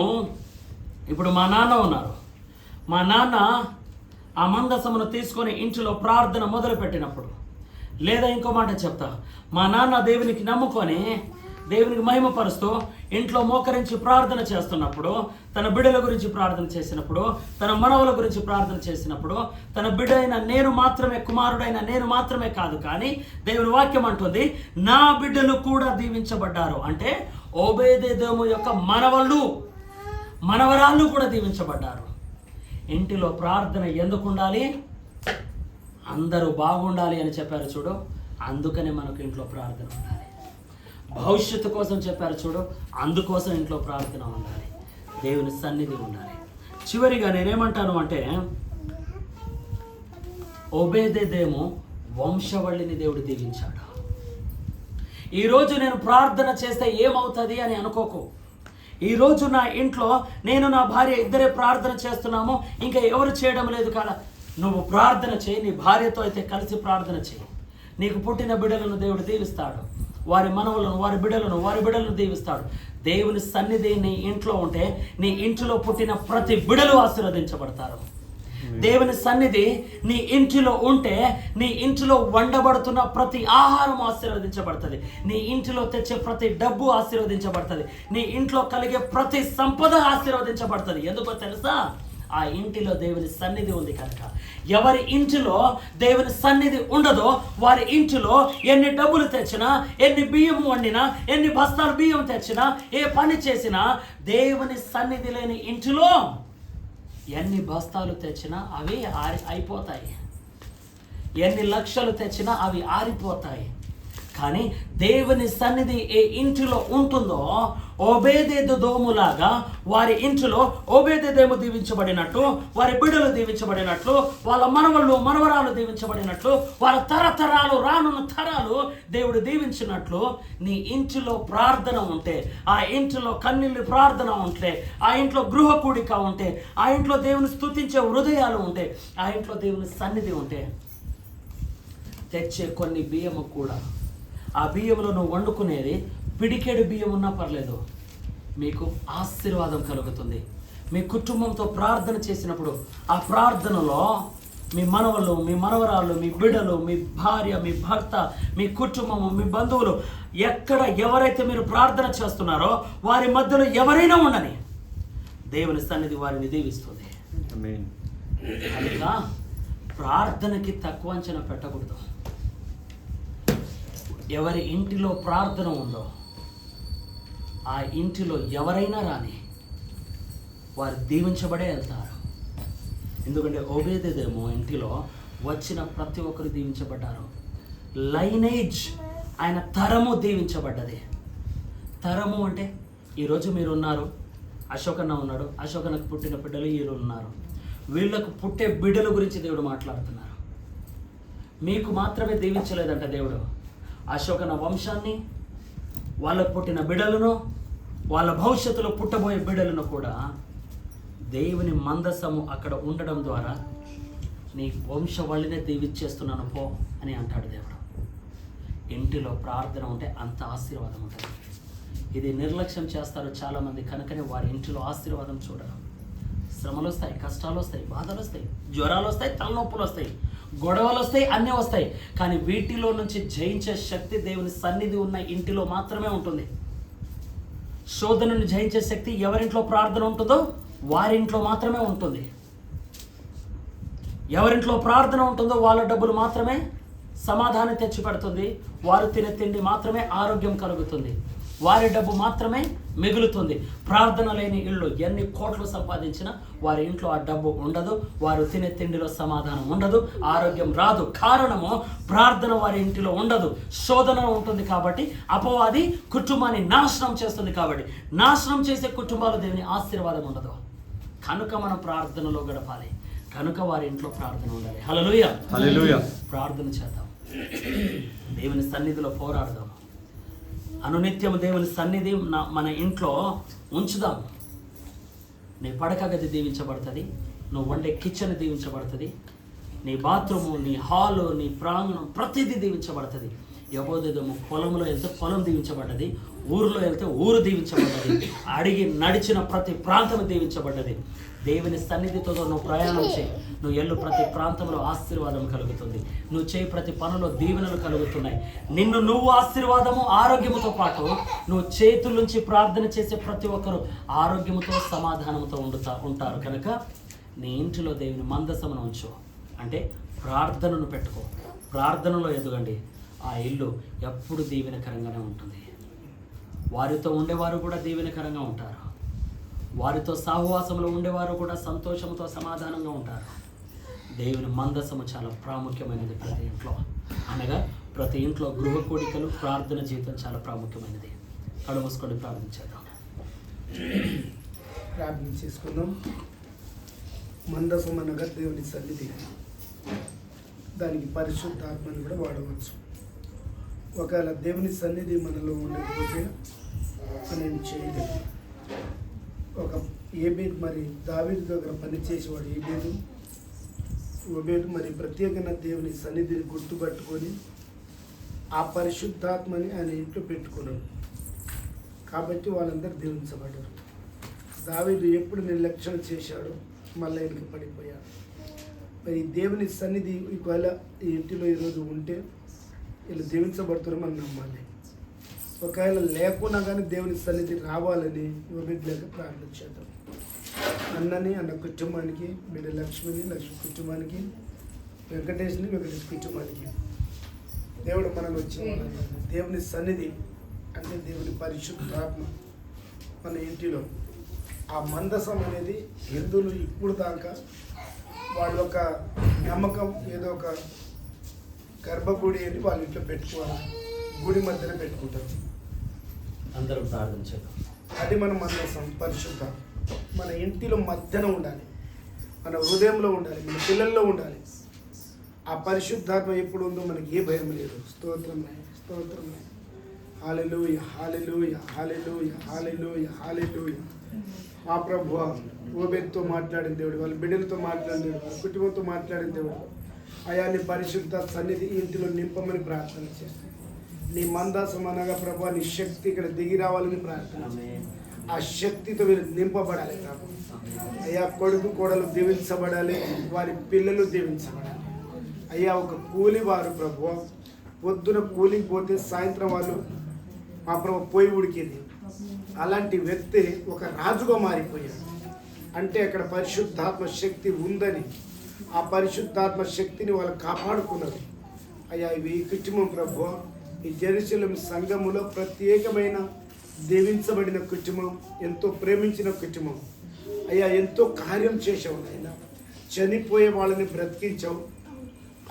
ఇప్పుడు మా నాన్న ఉన్నారు. మా నాన్న ఆ మందసమును తీసుకొని ఇంటిలో ప్రార్థన మొదలుపెట్టినప్పుడు, లేదా ఇంకో మాట చెప్తా, మా నాన్న దేవునికి నమ్ముకొని దేవునికి మహిమపరుస్తూ ఇంట్లో మోకరించి ప్రార్థన చేస్తున్నప్పుడు, తన బిడ్డల గురించి ప్రార్థన చేసినప్పుడు, తన మనవల గురించి ప్రార్థన చేసినప్పుడు, తన బిడ్డ అయిన నేను మాత్రమే, కుమారుడైన నేను మాత్రమే కాదు, కానీ దేవుని వాక్యం అంటుంది నా బిడ్డలు కూడా దీవించబడ్డారు. అంటే ఓబేదెదోము యొక్క మనవరాళ్ళు కూడా దీవించబడ్డారు. ఇంటిలో ప్రార్థన ఎందుకు ఉండాలి? అందరూ బాగుండాలి అని చెప్పారు చూడు. అందుకనే మనకు ఇంట్లో ప్రార్థన ఉండాలి. భవిష్యత్తు కోసం చెప్పారు చూడు. అందుకోసం ఇంట్లో ప్రార్థన ఉండాలి, దేవుని సన్నిధి ఉండాలి. చివరిగా నేనేమంటాను అంటే, ఓబేదెదోము వంశవళిని దేవుడు దీవించాడు. ఈరోజు నేను ప్రార్థన చేస్తే ఏమవుతుంది అని అనుకోకు. ఈరోజు నా ఇంట్లో నేను నా భార్య ఇద్దరే ప్రార్థన చేస్తున్నాము, ఇంకా ఎవరు చేయడం లేదు కదా. నువ్వు ప్రార్థన చేయి, నీ భార్యతో అయితే కలిసి ప్రార్థన చేయి. నీకు పుట్టిన బిడ్డలను దేవుడు దీవిస్తాడు. వారి మనవలను, వారి బిడ్డలను దీవిస్తాడు. దేవుని సన్నిధి నీ ఇంట్లో ఉంటే నీ ఇంటిలో పుట్టిన ప్రతి బిడ్డలు ఆశీర్వదించబడతారు. దేవుని సన్నిధి నీ ఇంటిలో ఉంటే నీ ఇంటిలో వండబడుతున్న ప్రతి ఆహారం ఆశీర్వదించబడుతుంది. నీ ఇంటిలో తెచ్చే ప్రతి డబ్బు ఆశీర్వదించబడుతుంది. నీ ఇంట్లో కలిగే ప్రతి సంపద ఆశీర్వదించబడుతుంది. ఎందుకో తెలుసా? ఆ ఇంటిలో దేవుని సన్నిధి ఉంది కనుక. ఎవరి ఇంటిలో దేవుని సన్నిధి ఉండదో వారి ఇంటిలో ఎన్ని డబ్బులు తెచ్చినా, ఎన్ని బియ్యం వండినా, ఎన్ని బస్తాలు బియ్యం తెచ్చినా, ఏ పని చేసినా, దేవుని సన్నిధి లేని ఇంటిలో ఎన్ని బస్తాలు తెచ్చినా అవి అయిపోతాయి. ఎన్ని లక్షలు తెచ్చినా అవి ఆరిపోతాయి. కానీ దేవుని సన్నిధి ఏ ఇంటిలో ఉంటుందో, ఓబేదెదోములాగా వారి ఇంటిలో ఓబేదెదోము దీవించబడినట్టు, వారి బిడ్డలు దీవించబడినట్లు, వాళ్ళ మనవరాలు దీవించబడినట్లు, వాళ్ళ తరతరాలు, రానున్న తరాలు దేవుడు దీవించినట్లు నీ ఇంటిలో ప్రార్థన ఉంటే, ఆ ఇంటిలో కన్నీళ్ళు ప్రార్థన ఉంటే, ఆ ఇంట్లో గృహ కూడిక ఉంటే, ఆ ఇంట్లో దేవుని స్తుతించే హృదయాలు ఉంటే, ఆ ఇంట్లో దేవుని సన్నిధి ఉంటే, తెచ్చే కొన్ని బియ్యము కూడా, ఆ బియ్యంలో నువ్వు వండుకునేది పిడికెడు బియ్యం ఉన్నా పర్లేదు, మీకు ఆశీర్వాదం కలుగుతుంది. మీ కుటుంబంతో ప్రార్థన చేసినప్పుడు ఆ ప్రార్థనలో మీ మనవలు, మీ మనవరాళ్ళు, మీ బిడ్డలు, మీ భార్య, మీ భర్త, మీ కుటుంబము, మీ బంధువులు, ఎక్కడ ఎవరైతే మీరు ప్రార్థన చేస్తున్నారో వారి మధ్యలో ఎవరైనా ఉండని దేవుని సన్నిధి వారిని దీవిస్తుంది. కనుక ప్రార్థనకి తక్కువ అంచనా పెట్టకూడదు. ఎవరి ఇంటిలో ప్రార్థన ఉందో ఆ ఇంటిలో ఎవరైనా రాని వారు దీవించబడే వెళ్తారు. ఎందుకంటే ఓబేదెదోము ఇంటిలో వచ్చిన ప్రతి ఒక్కరు దీవించబడ్డారు. లైనేజ్, ఆయన తరము దీవించబడ్డది. తరము అంటే ఈరోజు మీరు ఉన్నారు, అశోకన్న ఉన్నాడు, అశోకన్నకు పుట్టిన బిడ్డలు వీళ్ళు ఉన్నారు. వీళ్ళకు పుట్టే బిడ్డల గురించి దేవుడు మాట్లాడుతున్నారు. మీకు మాత్రమే దీవించలేదంట దేవుడు, అశోకన వంశాన్ని, వాళ్ళకు పుట్టిన బిడ్డలను, వాళ్ళ భవిష్యత్తులో పుట్టబోయే బిడ్డలను కూడా దేవుని మందసము అక్కడ ఉండడం ద్వారా నీ వంశవళినే దీవిచ్చేస్తున్నాను పో అని అంటాడు దేవుడు. ఇంటిలో ప్రార్థన ఉంటే అంత ఆశీర్వాదం ఉంటుంది. ఇది నిర్లక్ష్యం చేస్తారు చాలామంది, కనుకనే వారి ఇంటిలో ఆశీర్వాదం చూడరు. శ్రమలు వస్తాయి, కష్టాలు వస్తాయి, బాధలు వస్తాయి, జ్వరాలు వస్తాయి, తలనొప్పులు వస్తాయి, గొడవలు వస్తాయి, అన్నీ వస్తాయి. కానీ వీటిలో నుంచి జయించే శక్తి దేవుని సన్నిధి ఉన్న ఇంటిలో మాత్రమే ఉంటుంది. శోధనను జయించే శక్తి ఎవరింట్లో ప్రార్థన ఉంటుందో వారింట్లో మాత్రమే ఉంటుంది. ఎవరింట్లో ప్రార్థన ఉంటుందో వాళ్ళ డబ్బులు మాత్రమే సమాధానం తెచ్చిపెడుతుంది. వారు తినే తిండి మాత్రమే ఆరోగ్యం కలుగుతుంది. వారి డబ్బు మాత్రమే మిగులుతుంది. ప్రార్థన లేని ఇళ్ళు ఎన్ని కోట్లు సంపాదించినా వారి ఇంట్లో ఆ డబ్బు ఉండదు, వారు తినే తిండిలో సమాధానం ఉండదు, ఆరోగ్యం రాదు. కారణము ప్రార్థన వారి ఇంటిలో ఉండదు. శోధన ఉంటుంది కాబట్టి అపవాది కుటుంబాన్ని నాశనం చేస్తుంది. కాబట్టి నాశనం చేసే కుటుంబాలు దేవుని ఆశీర్వాదం ఉండదు. కనుక మనం ప్రార్థనలో గడపాలి. కనుక వారి ఇంట్లో ప్రార్థన ఉండాలి. హల్లెలూయా, హల్లెలూయా. ప్రార్థన చేద్దాం, దేవుని సన్నిధిలో పోరాడదాం. అనునిత్యం దేవుని సన్నిధి మన ఇంట్లో ఉంచుదాం. నీ పడక గది దీవించబడుతుంది, నువ్వు వండే కిచెన్ దీవించబడుతుంది, నీ బాత్రూము, నీ హాలు, నీ ప్రాంగణం ప్రతిదీ దీవించబడుతుంది. యెహోవాదేమో పొలంలో వెళ్తే పొలం దీవించబడ్డది, ఊరిలో వెళ్తే ఊరు దీవించబడ్డది, అడిగి నడిచిన ప్రతి ప్రాంతం దీవించబడ్డది. దేవుని సన్నిధితో నువ్వు ప్రయాణం చేయి, నువ్వు ఎల్లు ప్రతి ప్రాంతంలో ఆశీర్వాదం కలుగుతుంది. నువ్వు చేయి ప్రతి పనులో దీవెనలు కలుగుతున్నాయి. నిన్ను నువ్వు ఆశీర్వాదము ఆరోగ్యముతో పాటు నువ్వు చేతుల నుంచి ప్రార్థన చేసే ప్రతి ఒక్కరు ఆరోగ్యముతో సమాధానంతో ఉంటారు. కనుక నీ ఇంటిలో దేవుని మందసమును ఉంచు, అంటే ప్రార్థనను పెట్టుకో, ప్రార్థనలో ఎదగండి. ఆ ఇల్లు ఎప్పుడు దీవెనకరంగానే ఉంటుంది. వారితో ఉండేవారు కూడా దీవెనకరంగా ఉంటారు. వారితో సహవాసంలో ఉండేవారు కూడా సంతోషంతో సమాధానంగా ఉంటారు. దేవుని మందసము చాలా ప్రాముఖ్యమైనది ప్రతి ఇంట్లో. అనగా ప్రతి ఇంట్లో గృహ కూడికలు, ప్రార్థన జీవితం చాలా ప్రాముఖ్యమైనది. కళ్ళు మూసుకొని ప్రార్థించేద్దాం. ప్రార్థన చేసుకుందాం. మందసం అనగా దేవుని సన్నిధి. దానికి పరిశుద్ధాత్మని కూడా వాడవచ్చు. ఒకవేళ దేవుని సన్నిధి మనలో ఉండకపోతే మనం చేయలేదు. ఒక ఏబేదు మరి దావీదు దగ్గర పనిచేసేవాడు ఓబేదు మరి ప్రత్యేకంగా దేవుని సన్నిధిని గుర్తుపట్టుకొని ఆ పరిశుద్ధాత్మని ఆయన ఇంట్లో పెట్టుకున్నాడు. కాబట్టి వాళ్ళందరూ దీవించబడ్డారు. దావీదు ఎప్పుడు నిర్లక్ష్యం చేశాడో మళ్ళీ ఆయనకి పడిపోయాడు. మరి దేవుని సన్నిధి ఒకవేళ ఈ ఇంటిలో ఈరోజు ఉంటే వీళ్ళు దీవించబడుతున్నారు మనం నమ్మాలి. ఒకవేళ లేకున్నా కానీ దేవుని సన్నిధి రావాలని బిడ్డలేక ప్రార్థన చేద్దాం. అన్న కుటుంబానికి, బిడ్డ లక్ష్మి కుటుంబానికి, వెంకటేష్ కుటుంబానికి దేవుడు మనం వచ్చి దేవుని సన్నిధి అంటే దేవుని పరిశుద్ధాత్మ మన ఇంటిలో ఆ మందసం అనేది హిందువులు ఇప్పుడు దాకా వాళ్ళ ఒక నమ్మకం ఏదో ఒక గర్భగుడి అని వాళ్ళ ఇంట్లో పెట్టుకోవాలి, గుడి మధ్యలో పెట్టుకుంటారు. అందరం ప్రార్థన చేద్దాం. అది మన మందసం పరిశుద్ధ మన ఇంటిలో మధ్యన ఉండాలి, మన హృదయంలో ఉండాలి, మన పిల్లల్లో ఉండాలి. ఆ పరిశుద్ధాత్మ ఎప్పుడు ఉందో మనకి ఏ భయం లేదు. స్తోత్రం స్తోత్రం. హల్లెలూయా హల్లెలూయా హల్లెలూయా హల్లెలూయా హల్లెలూయా. మా ప్రభువా, ఓబేదుతో మాట్లాడిన దేవుడు, వాళ్ళ బిడ్డలతో మాట్లాడిన దేవుడు, వాళ్ళ కుటుంబంతో మాట్లాడిన దేవుడు, అయాన్ని పరిశుద్ధ సన్నిధి ఇంటిలో నింపమని ప్రార్థన చేస్తాం. నీ మందాసం అనగా ప్రభా నీ శక్తి ఇక్కడ దిగి రావాలని ప్రార్థన. ఆ శక్తితో మీరు నింపబడాలి ప్రభు. అయ్యా కొడుకు కోడలు దీవించబడాలి, వారి పిల్లలు దీవించబడాలి. అయ్యా ఒక కూలి వారు ప్రభు పొద్దున కూలికి పోతే సాయంత్రం వాళ్ళు మా ప్రభు పోయి ఉడికింది. అలాంటి వ్యక్తి ఒక రాజుగా మారిపోయాడు. అంటే అక్కడ పరిశుద్ధాత్మ శక్తి ఉందని, ఆ పరిశుద్ధాత్మ శక్తిని వాళ్ళు కాపాడుకున్నారు. అయ్యా ఇవి కుటుంబం ప్రభు, ఈ జెరూసలేం సంఘములో ప్రత్యేకమైన దీవించబడిన కుటుంబం, ఎంతో ప్రేమించిన కుటుంబం. అయ్యా ఎంతో కార్యం చేసావు నాయన, చనిపోయే వాళ్ళని బ్రతికించావు.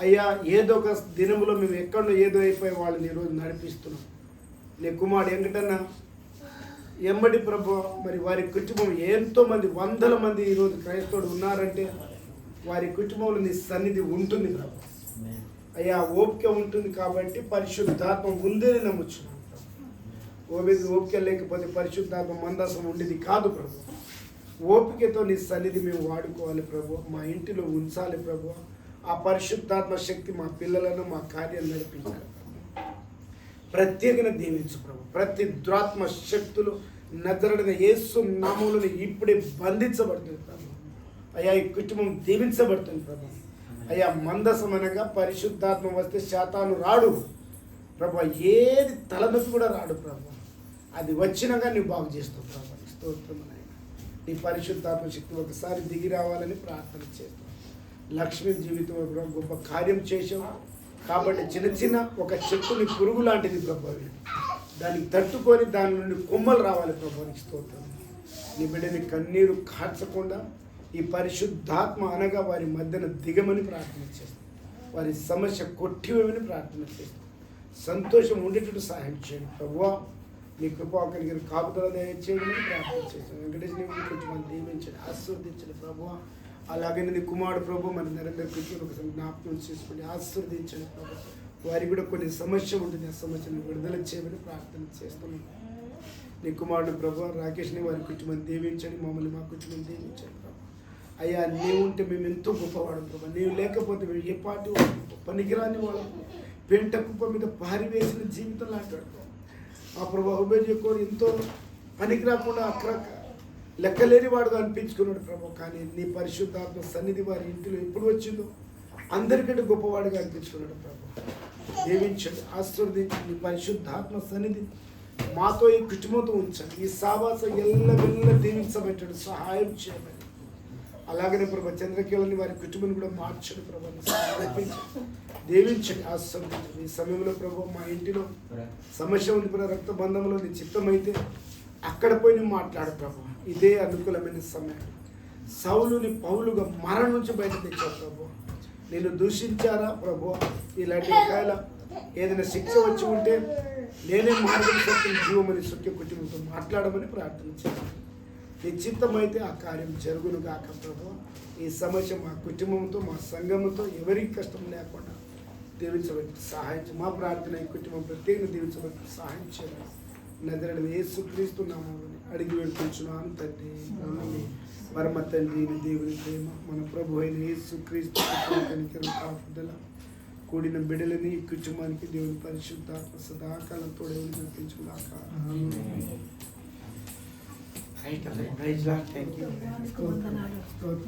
అయ్యా ఏదో ఒక దినములో మేము ఎక్కడో ఏదో అయిపోయి వాళ్ళని ఈరోజు నడిపిస్తున్నాం. నీ కుమారుడు వెంకటన్న ఎమ్మడి ప్రభు, మరి వారి కుటుంబం ఎంతోమంది 100 మంది ఈరోజు క్రైస్తవుడు ఉన్నారంటే వారి కుటుంబంలో నీ సన్నిధి ఉంటుంది ప్రభు. అయ్యా ఓపిక ఉంటుంది కాబట్టి పరిశుద్ధాత్మ ఉందని నమ్ముచున్నాను. ఓపిక లేకపోతే పరిశుద్ధాత్మ మందసం ఉండేది కాదు ప్రభు. ఓపికతో నీ సన్నిధి మేము వాడుకోవాలి ప్రభు, మా ఇంటిలో ఉంచాలి ప్రభు. ఆ పరిశుద్ధాత్మ శక్తి మా పిల్లలను మా కార్యాలు నడిపించాలి. ప్రత్యేకంగా దీవించు ప్రభు. ప్రతి దురాత్మ శక్తులు నజరుడైన యేసు నామములో ఇప్పుడే బంధించబడుతుంది ప్రభు. అయ్యా ఈ కుటుంబం దీవించబడుతుంది ప్రభు. అయ్యా మందసం అనగా పరిశుద్ధాత్మ వస్తే శాతాను రాడు ప్రభు. ఏది తలనొప్పి కూడా రాడు ప్రభు. అది వచ్చినాక నువ్వు బాగు చేస్తావు ప్రభు. స్తోత్రం నాయన. నీ పరిశుద్ధాత్మ శక్తి ఒకసారి దిగి రావాలని ప్రార్థన చేస్తాం. లక్ష్మి జీవితం ప్రభు గొప్ప కార్యం చేసావు కాబట్టి చిన్న చిన్న ఒక చెట్టుని పురుగు లాంటిది ప్రభు. దానికి తట్టుకొని దాని నుండి కొమ్మలు రావాలి ప్రభు. స్తోత్రం. నీ బిడ్డని కన్నీరు కార్చకుండా ఈ పరిశుద్ధాత్మ అనగా వారి మధ్యన దిగమని ప్రార్థన చేస్తాం. వారి సమస్య కొట్టివేమని ప్రార్థన చేస్తాం. సంతోషం ఉండేటట్టు సహాయం చేయండి ప్రభువా. నీ కృపా కలిగిన కాపుదల దయచేయమని ప్రార్థన చేస్తాం. వెంకటేశ్వర కొంచెం మనం దీవించండి, ఆశీర్వదించండి ప్రభువా. అలాగనే నీ కుమారుడు ప్రభు మన నరేంద్ర కృష్ణ ఒకసారి జ్ఞాపకం చేసుకుని ఆశీర్వదించండి ప్రభు. వారికి కూడా కొన్ని సమస్య ఉంటుంది, ఆ సమస్యను విడుదల చేయమని ప్రార్థన చేస్తున్నాం. నీ కుమారుడు ప్రభు రాకేష్ని వారి కుటుంబం దీవించండి, మమ్మల్ని మా కుటుంబం దీవించండి ప్రభు. అయ్యా నీవు ఉంటే మేము ఎంతో గొప్పవాడు ప్రభు. నీవు లేకపోతే మేము ఏ పార్టీ పనికిరాని వాడు, పెంట కుప్ప మీద పారివేసిన జీవితం లాంటి ఆ ప్రభు. ఉపయోగించుకొని ఎంతో పనికి రాకుండా అక్కడ లెక్కలేని వాడుగా అనిపించుకున్నాడు ప్రభు. కానీ నీ పరిశుద్ధాత్మ సన్నిధి వారి ఇంటిలో ఎప్పుడు వచ్చిందో అందరికంటే గొప్పవాడుగా అనిపించుకున్నాడు ప్రభు. దీవించండి, ఆశీర్వదించండి. నీ పరిశుద్ధాత్మ సన్నిధి మాతో ఈ కుటుంబంతో ఉంచండి. ఈ సావాసం ఎల్లవెల్ల దీవించబెట్టాడు, సహాయం చేయమని. అలాగనే ప్రభు చంద్రకేళని వారి కుటుంబాన్ని కూడా మార్చండి ప్రభు. నడిపించండి, దీవించండి, ఆశీర్వదించండి. ఈ సమయంలో ప్రభు మా ఇంటిలో సమస్య ఉంది ప్రభు. రక్త బంధంలో నీ చిత్తమైతే అక్కడ పోయి నువ్వు మాట్లాడు ప్రభు. ఇదే అనుకూలమైన సమయం. సౌలుని పౌలుగా మరణం నుంచి బయట తెచ్చావు ప్రభు. నేను దూషించారా ప్రభు? ఇలాంటి విషయాల ఏదైనా శిక్ష వచ్చి ఉంటే నేనే మార్గం సత్యం జీవమని సత్య కుటుంబంతో మాట్లాడమని ప్రార్థన చేస్తాను. నిశ్చితమైతే ఆ కార్యం జరుగును కాక ప్రభు. ఈ సమస్య మా కుటుంబంతో మా సంఘంతో ఎవరికి కష్టం లేకుండా దీవించబట్టి సహాయం. మా ప్రార్థన ఈ కుటుంబం ప్రత్యేకంగా దీవించబట్టి సహాయం చేయాలి. నజరేయుడైన యేసుక్రీస్తు నామములో అడిగి వేడుకుంటున్నాను తండ్రి. పరమ తండ్రి దేవుని ప్రేమ, మన ప్రభు అయిన యేసుక్రీస్తు కనికరం కాపుదల కూడిన బిడ్డలని ఈ కుటుంబానికి దేవుని పరిశుద్ధాత్మ సదాకాలం తోడే నడిపించుగాక.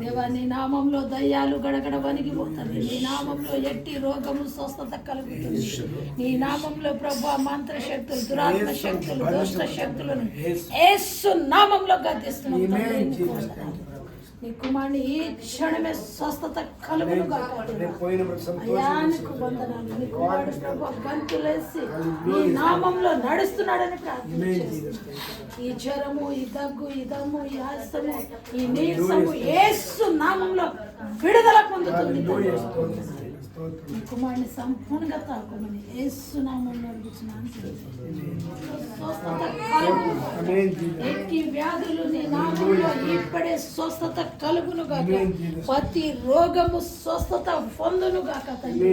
దేవా నీ నామంలో దయ్యాలు గడగడ వణిగిపోతుంది. నీ నామంలో ఎట్టి రోగము స్వస్థత కలుగుతుంది. నీ నామంలో ప్రభు మంత్ర శక్తులు, దురాత్మ శక్తులు, దుష్ట శక్తులను యేసు నామంలో గద్దిస్తున్నాం. నీ కుమారుని ఈ క్షణమే స్వస్థత కలుగును గాక. అయానికి వందనాలు. నీ కుమారుడు ప్రభు గంతులేసి నీ నామంలో నడుస్తున్నాడని ప్రార్థన చేస్తున్నాను. ఈ జ్వరము, ఈ దగ్గు, ఈ దమ్ము, ఈ ఆస్తము, ఈ నీరసము యేసు నామంలో విడుదల పొందుతుంది. నీ కుమారుని సంపూర్ణంగా తాకమని యేసు నామంలో అడుగుతున్నాను. ఎట్టి వ్యాధులు నీ నామంలో ఇప్పుడే స్వస్థత కలుగును గాక. ప్రతి రోగము స్వస్థత పొందును గాక తండ్రి.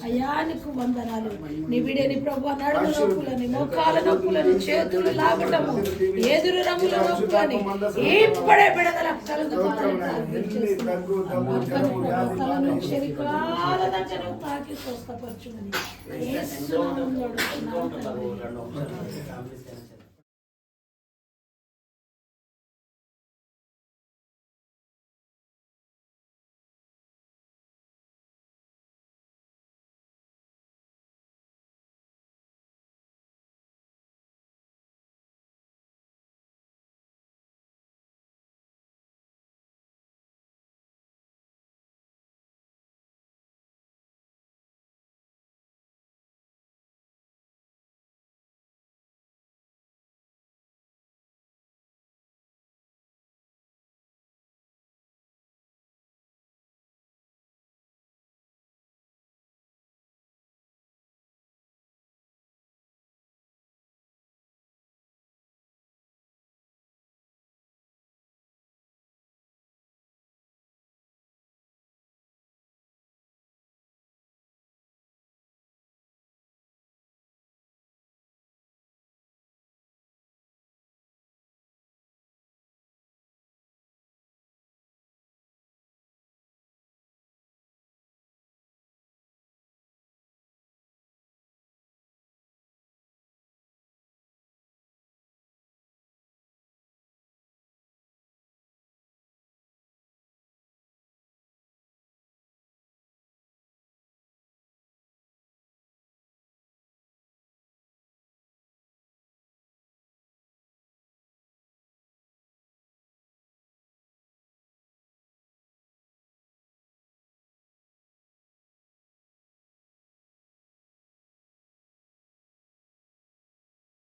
అయానికి వందనాలు. నీ బిడ్డని ప్రభు నడుము నొప్పులని, మోకాల నొప్పులని, చేతులు లాగటము, ఎదురు రంగుల నొప్పులని ఇప్పుడే విడుదల కలుగుతానని తాకి స్వస్థపరచుమని యేసు నామములో అడుగుతున్నాను తండ్రి.